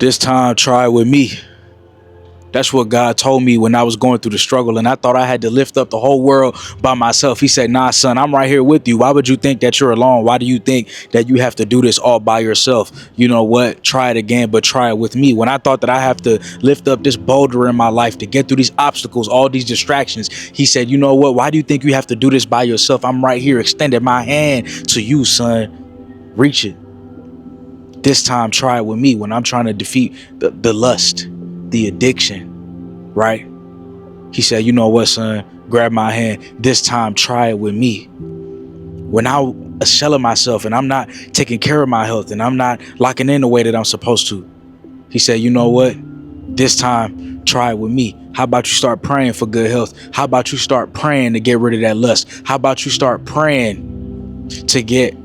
This time, try with me. That's what God told me when I was going through the struggle and I thought I had to lift up the whole world by myself. He said, nah, son, I'm right here with you. Why would you think that you're alone? Why do you think that you have to do this all by yourself? You know what? Try it again, but try it with me. When I thought that I have to lift up this boulder in my life to get through these obstacles, all these distractions, he said, you know what? Why do you think you have to do this by yourself? I'm right here, extended my hand to you, son. Reach it. This time, try it with me when I'm trying to defeat the lust, the addiction, right? He said, you know what, son, grab my hand. This time, try it with me. When I'm a shell of myself and I'm not taking care of my health and I'm not locking in the way that I'm supposed to. He said, you know what? This time, try it with me. How about you start praying for good health? How about you start praying to get rid of that lust? How about you start praying to get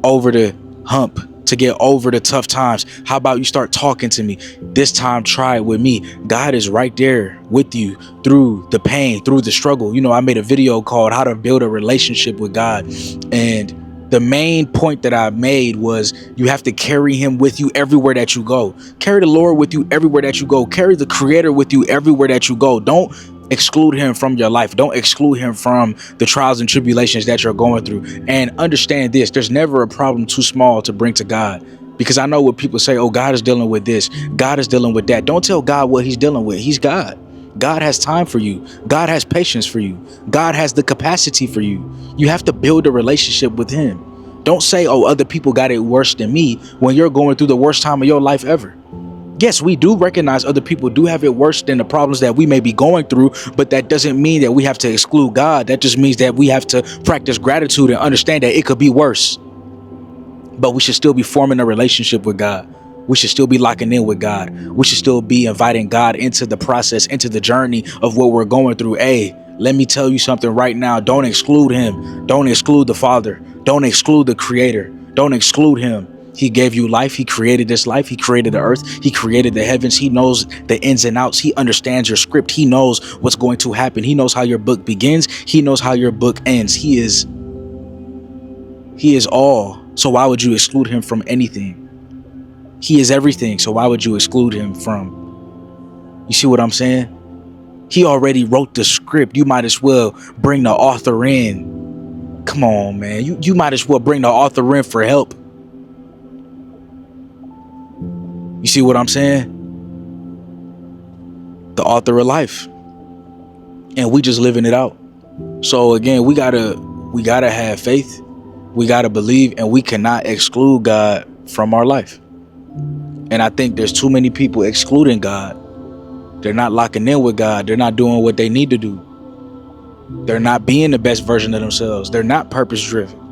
over the hump, to get over the tough times? How about you start talking to me? This time, try it with me. God is right there with you through the pain, through the struggle. You know, I made a video called How to Build a Relationship with God. And the main point that I made was you have to carry him with you everywhere that you go. Carry the Lord with you everywhere that you go. Carry the Creator with you everywhere that you go. Don't exclude him from your life. Don't exclude him from the trials and tribulations that you're going through. And understand this, there's never a problem too small to bring to God. Because I know what people say, oh, God is dealing with this, God is dealing with that. Don't tell God what he's dealing with. He's God. God has time for you. God has patience for you. God has the capacity for you. You have to build a relationship with him. Don't say, oh, other people got it worse than me when you're going through the worst time of your life ever. Yes, we do recognize other people do have it worse than the problems that we may be going through, but that doesn't mean that we have to exclude God. That just means that we have to practice gratitude and understand that it could be worse. But we should still be forming a relationship with God. We should still be locking in with God. We should still be inviting God into the process, into the journey of what we're going through. Hey, let me tell you something right now. Don't exclude him. Don't exclude the Father. Don't exclude the Creator. Don't exclude him. He gave you life. He created this life. He created the earth. He created the heavens. He knows the ins and outs. He understands your script. He knows what's going to happen. He knows how your book begins. He knows how your book ends. He is all. So why would you exclude him from anything? He is everything. So why would you exclude him from? You see what I'm saying? He already wrote the script. You might as well bring the author in. Come on, man. You might as well bring the author in for help. You see what I'm saying? The author of life. And we just living it out. So again, we gotta have faith. We gotta believe, and we cannot exclude God from our life. And I think there's too many people excluding God. They're not locking in with God. They're not doing what they need to do. They're not being the best version of themselves. They're not purpose driven.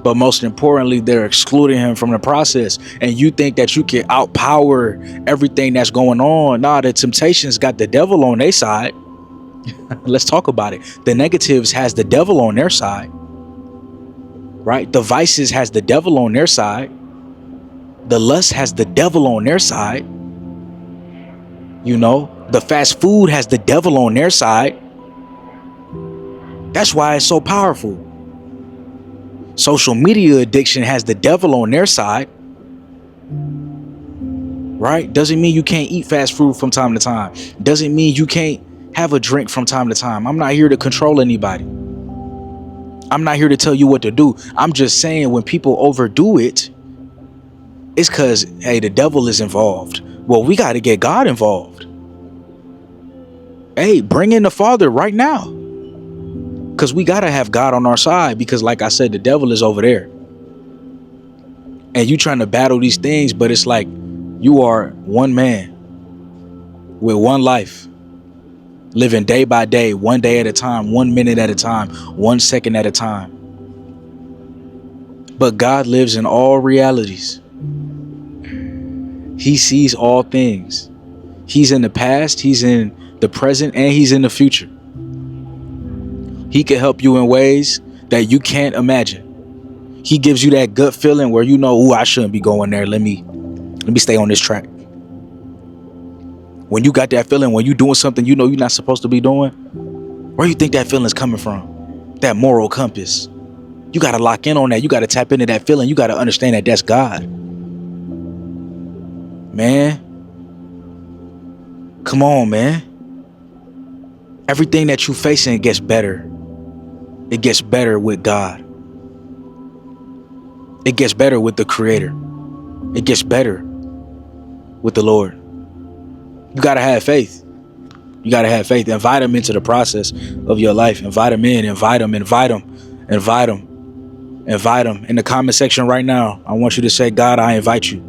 But most importantly, they're excluding him from the process. And you think that you can outpower everything that's going on. Nah, the temptations got the devil on their side. Let's talk about it. The negatives has the devil on their side. Right? The vices has the devil on their side. The lust has the devil on their side. You know, the fast food has the devil on their side. That's why it's so powerful. Social media addiction has the devil on their side. Right? Doesn't mean you can't eat fast food from time to time. Doesn't mean you can't have a drink from time to time. I'm not here to control anybody. I'm not here to tell you what to do. I'm just saying when people overdo it, it's because, hey, the devil is involved. Well, we got to get God involved. Hey, bring in the Father right now. Because we got to have God on our side. Because like I said, the devil is over there. And you trying to battle these things, but it's like you are one man with one life. Living day by day, one day at a time, 1 minute at a time, 1 second at a time. But God lives in all realities. He sees all things. He's in the past, he's in the present, and he's in the future. He can help you in ways that you can't imagine. He gives you that gut feeling where you know, ooh, I shouldn't be going there. Let me stay on this track. When you got that feeling, when you're doing something you know you're not supposed to be doing, where do you think that feeling's coming from? That moral compass. You got to lock in on that. You got to tap into that feeling. You got to understand that that's God. Man, Come on, man. Everything that you facing gets better. It gets better with God. It gets better with the Creator. It gets better with the Lord. You gotta have faith. You gotta have faith. Invite him into the process of your life. Invite him in. Invite him. Invite him. Invite him. Invite him. In the comment section right now, I want you to say, God, I invite you.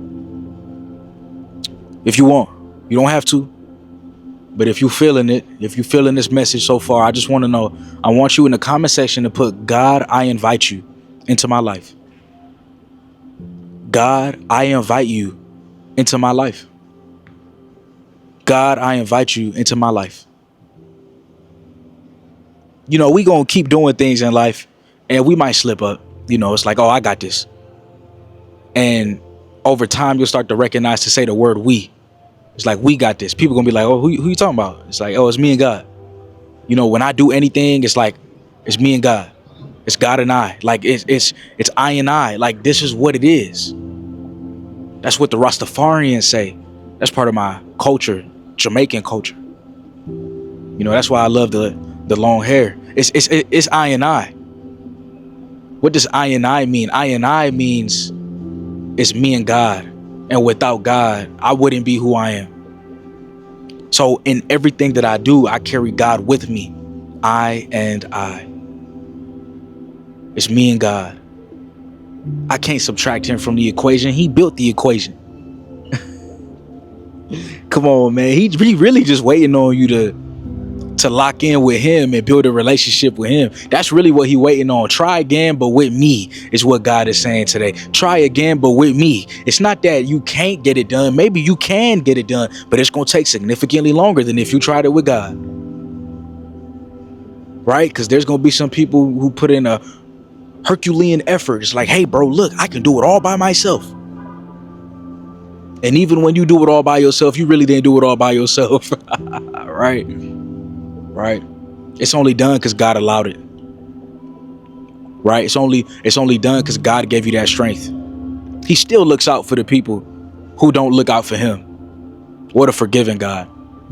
If you want. You don't have to. But if you're feeling it, if you're feeling this message so far, I just want to know, I want you in the comment section to put, God, I invite you into my life. God, I invite you into my life. God, I invite you into my life. You know, we gonna keep doing things in life and we might slip up. You know, it's like, oh, I got this. And over time, you'll start to recognize to say the word we. It's like, we got this. People gonna be like, oh, who you talking about? It's like, oh, it's me and God. You know, when I do anything, it's like, it's me and God. It's God and I. Like, it's I and I. Like, this is what it is. That's what the Rastafarians say. That's part of my culture, Jamaican culture. You know, that's why I love the long hair. It's I and I. What does I and I mean? I and I means it's me and God. And without God, I wouldn't be who I am. So in everything that I do, I carry God with me. I and I. It's me and God. I can't subtract him from the equation. He built the equation. Come on, man. He really just waiting on you to lock in with him and build a relationship with him. That's really what he waiting on. Try again, but with me is what God is saying today. Try again, but with me. It's not that you can't get it done. Maybe you can get it done, but it's going to take significantly longer than if you tried it with God. Right? Because there's going to be some people who put in a Herculean effort. It's like, hey, bro, look, I can do it all by myself. And even when you do it all by yourself, you really didn't do it all by yourself. Right? Right? It's only done because God allowed it. Right? It's only done because God gave you that strength. He still looks out for the people who don't look out for him. What a forgiving God.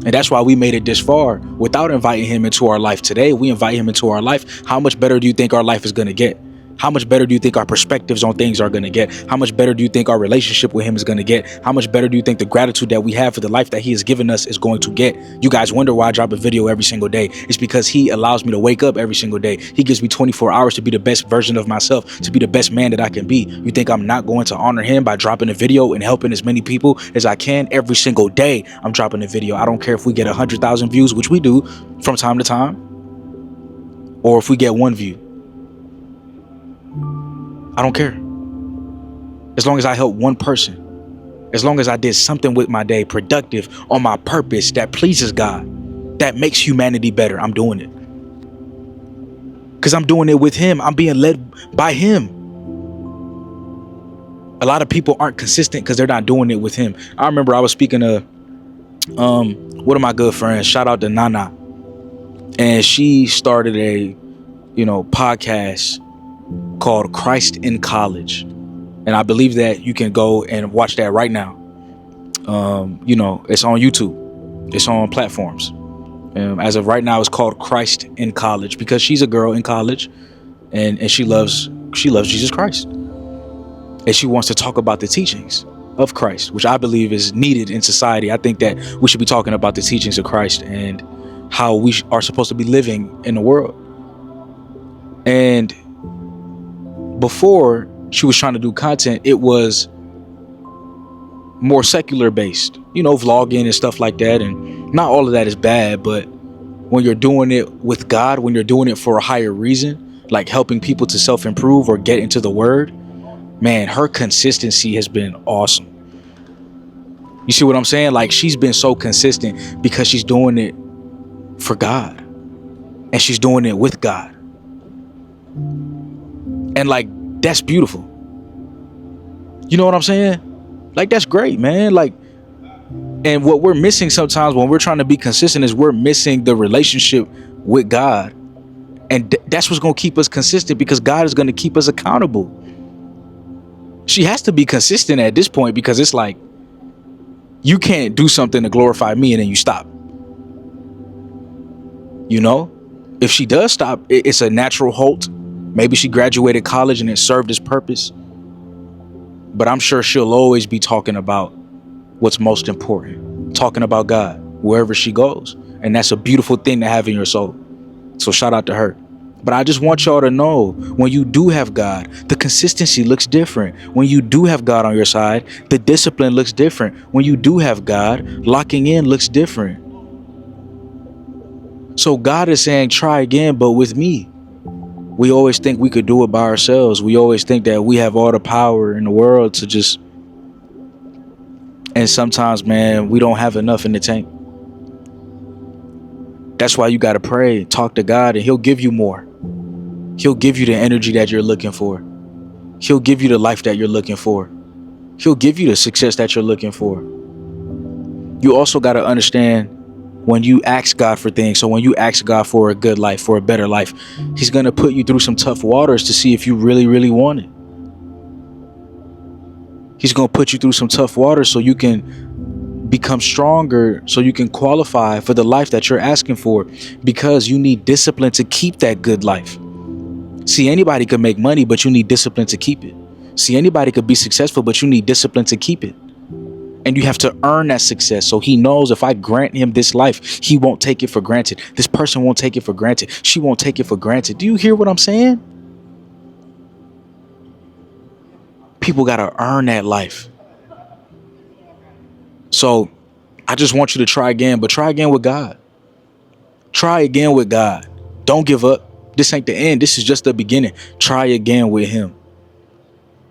And that's why we made it this far without inviting him into our life. Today, we invite him into our life. How much better do you think our life is going to get? How much better do you think our perspectives on things are going to get? How much better do you think our relationship with him is going to get? How much better do you think the gratitude that we have for the life that he has given us is going to get? You guys wonder why I drop a video every single day. It's because he allows me to wake up every single day. He gives me 24 hours to be the best version of myself, to be the best man that I can be. You think I'm not going to honor him by dropping a video and helping as many people as I can? Every single day I'm dropping a video. I don't care if we get 100,000 views, which we do from time to time, or if we get 1 view. I don't care. As long as I help one person, as long as I did something with my day productive on my purpose that pleases God, that makes humanity better, I'm doing it. Because I'm doing it with him. I'm being led by him. A lot of people aren't consistent because they're not doing it with him. I remember I was speaking to one of my good friends, shout out to Nana. And she started a, podcast called Christ in College. And I believe that you can go and watch that right now. It's on YouTube. It's on platforms. As of right now, it's called Christ in College because she's a girl in college and she loves Jesus Christ. And she wants to talk about the teachings of Christ, which I believe is needed in society. I think that we should be talking about the teachings of Christ and how we are supposed to be living in the world. And before she was trying to do content, it was more secular based, vlogging and stuff like that. And not all of that is bad, but when you're doing it with God, when you're doing it for a higher reason, like helping people to self-improve or get into the word, man, her consistency has been awesome. You see what I'm saying? Like, she's been so consistent because she's doing it for God and she's doing it with God. And like, that's beautiful. You know what I'm saying? Like, that's great, man. Like, and what we're missing sometimes when we're trying to be consistent is we're missing the relationship with God. And that's what's going to keep us consistent, because God is going to keep us accountable. She has to be consistent at this point, because it's like, you can't do something to glorify me and then you stop. You know, if she does stop, it's a natural halt. Maybe she graduated college and it served its purpose. But I'm sure she'll always be talking about what's most important, talking about God wherever she goes. And that's a beautiful thing to have in your soul. So shout out to her. But I just want y'all to know, when you do have God, the consistency looks different. When you do have God on your side, the discipline looks different. When you do have God, locking in looks different. So God is saying, try again, but with me. We always think we could do it by ourselves. We always think that we have all the power in the world to just... And sometimes, man, we don't have enough in the tank. That's why you got to pray, talk to God, and he'll give you more. He'll give you the energy that you're looking for. He'll give you the life that you're looking for. He'll give you the success that you're looking for. You also got to understand, when you ask God for things, so when you ask God for a good life, for a better life, he's going to put you through some tough waters to see if you really, really want it. He's going to put you through some tough waters so you can become stronger, so you can qualify for the life that you're asking for, because you need discipline to keep that good life. See, anybody could make money, but you need discipline to keep it. See, anybody could be successful, but you need discipline to keep it. And you have to earn that success. So he knows, if I grant him this life, he won't take it for granted. This person won't take it for granted. She won't take it for granted. Do you hear what I'm saying? People got to earn that life. So I just want you to try again, but try again with God. Try again with God. Don't give up. This ain't the end. This is just the beginning. Try again with him.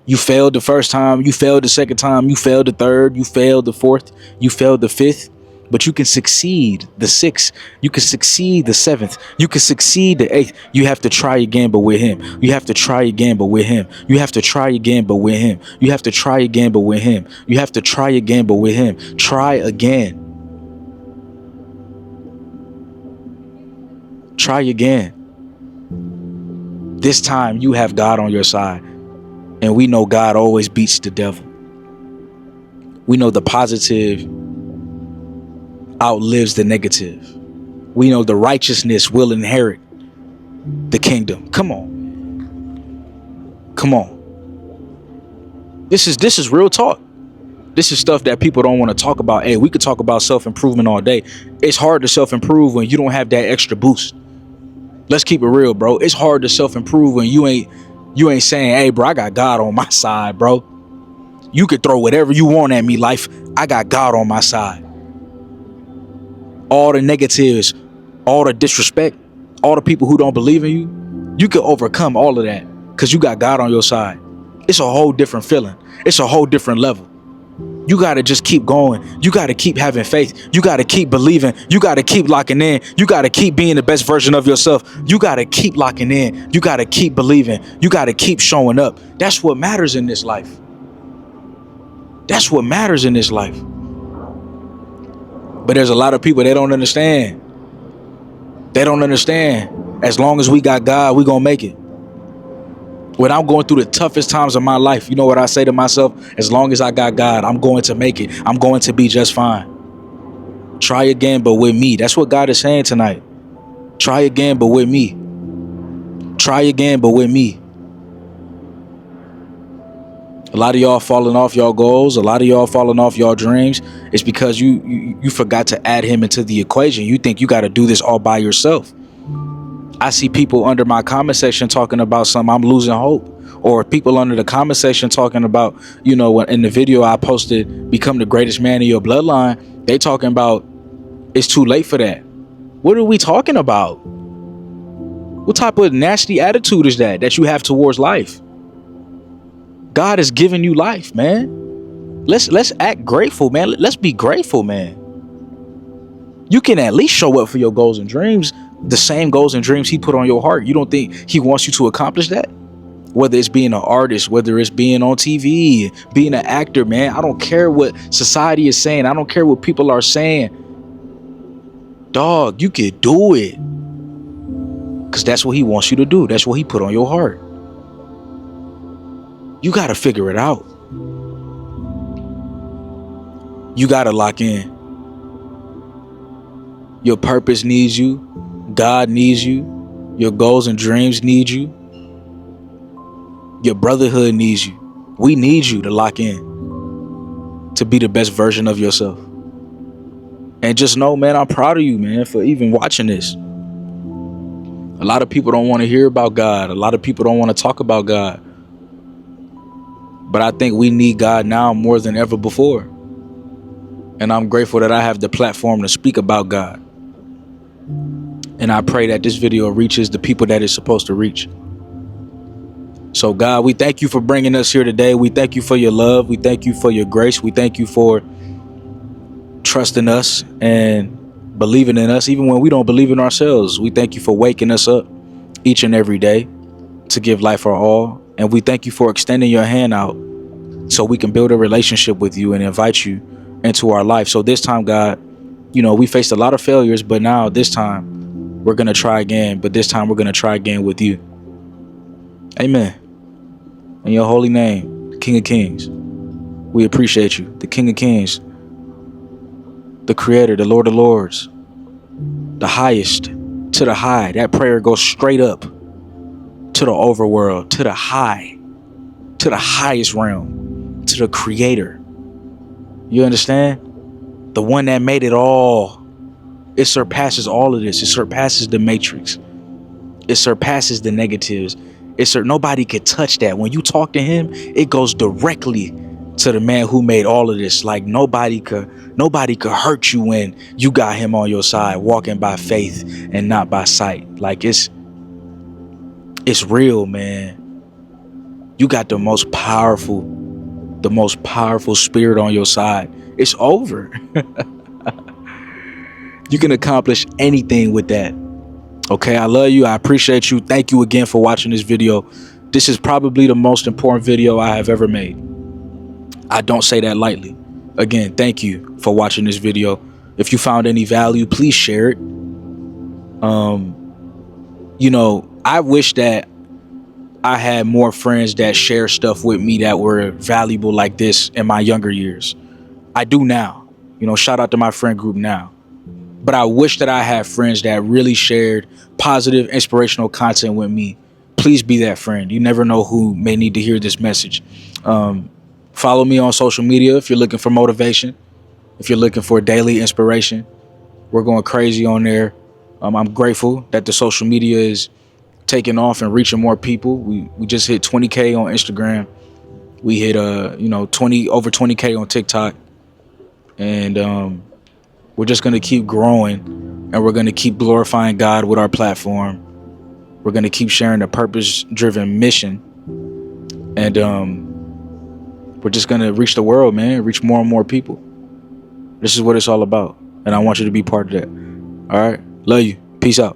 You failed the first time. You failed the second time. You failed the third. You failed the fourth. You failed the fifth. But you can succeed the sixth. You can succeed the seventh. You can succeed the eighth. You have to try again, but with him. You have to try again, but with him. You have to try again, but with him. You have to try again, but with him. You have to try again, but with him. Try again. Try again. This time you have God on your side. And we know God always beats the devil. We know the positive outlives the negative. We know the righteousness will inherit the kingdom. Come on. Come on. This is real talk. This is stuff that people don't want to talk about. Hey, we could talk about self-improvement all day. It's hard to self-improve when you don't have that extra boost. Let's keep it real, bro. It's hard to self-improve when you ain't saying, hey, bro, I got God on my side, bro. You could throw whatever you want at me, life. I got God on my side. All the negatives, all the disrespect, all the people who don't believe in you, you can overcome all of that because you got God on your side. It's a whole different feeling. It's a whole different level. You got to just keep going. You got to keep having faith. You got to keep believing. You got to keep locking in. You got to keep being the best version of yourself. You got to keep locking in. You got to keep believing. You got to keep showing up. That's what matters in this life. That's what matters in this life. But there's a lot of people, they don't understand. They don't understand. As long as we got God, we gonna make it. When I'm going through the toughest times of my life, you know what I say to myself? As long as I got God, I'm going to make it. I'm going to be just fine. Try again, but with me. That's what God is saying tonight. Try again, but with me. Try again, but with me. A lot of y'all falling off y'all goals. A lot of y'all falling off y'all dreams. It's because you forgot to add him into the equation. You think you got to do this all by yourself. I see people under my comment section talking about something, I'm losing hope. Or people under the comment section talking about, you know, in the video I posted, become the greatest man in your bloodline. They talking about it's too late for that. What are we talking about? What type of nasty attitude is that you have towards life? God has given you life, man. Let's act grateful, man. Let's be grateful, man. You can at least show up for your goals and dreams, the same goals and dreams he put on your heart. You don't think he wants you to accomplish that? Whether it's being an artist, whether it's being on TV, being an actor, man. I don't care what society is saying. I don't care what people are saying. Dog, you could do it. Because that's what he wants you to do. That's what he put on your heart. You got to figure it out. You got to lock in. Your purpose needs you. God needs you. Your goals and dreams need you. Your brotherhood needs you. We need you to lock in, to be the best version of yourself. And just know, man, I'm proud of you, man, for even watching this. A lot of people don't want to hear about God. A lot of people don't want to talk about God. But I think we need God now more than ever before. And I'm grateful that I have the platform to speak about God. And I pray that this video reaches the people that it's supposed to reach. So God, we thank you for bringing us here today. We thank you for your love. We thank you for your grace. We thank you for trusting us and believing in us, even when we don't believe in ourselves. We thank you for waking us up each and every day to give life our all. And we thank you for extending your hand out so we can build a relationship with you and invite you into our life. So this time, God, you know, we faced a lot of failures, but now this time we're going to try again. But this time we're going to try again with you. Amen. In your holy name, the King of Kings, we appreciate you. The King of Kings, the Creator, the Lord of Lords, the highest to the high. That prayer goes straight up to the overworld, to the high, to the highest realm, to the Creator. You understand? The one that made it all. It surpasses all of this. It surpasses the matrix. It surpasses the negatives. Nobody could touch that. When you talk to him, it goes directly to the man who made all of this. Like nobody could hurt you when you got him on your side, walking by faith and not by sight. Like it's real, man. You got the most powerful spirit on your side. It's over. You can accomplish anything with that. Okay, I love you. I appreciate you. Thank you again for watching this video. This is probably the most important video I have ever made. I don't say that lightly. Again, thank you for watching this video. If you found any value, please share it. You know, I wish that I had more friends that share stuff with me that were valuable like this in my younger years. I do now. You know, shout out to my friend group now. But I wish that I had friends that really shared positive, inspirational content with me. Please be that friend. You never know who may need to hear this message. Follow me on social media if you're looking for motivation, if you're looking for daily inspiration. We're going crazy on there. I'm grateful that the social media is taking off and reaching more people. We just hit 20K on Instagram. We hit over 20K on TikTok. And we're just going to keep growing, and we're going to keep glorifying God with our platform. We're going to keep sharing a purpose-driven mission. And we're just going to reach the world, man, reach more and more people. This is what it's all about. And I want you to be part of that. All right. Love you. Peace out.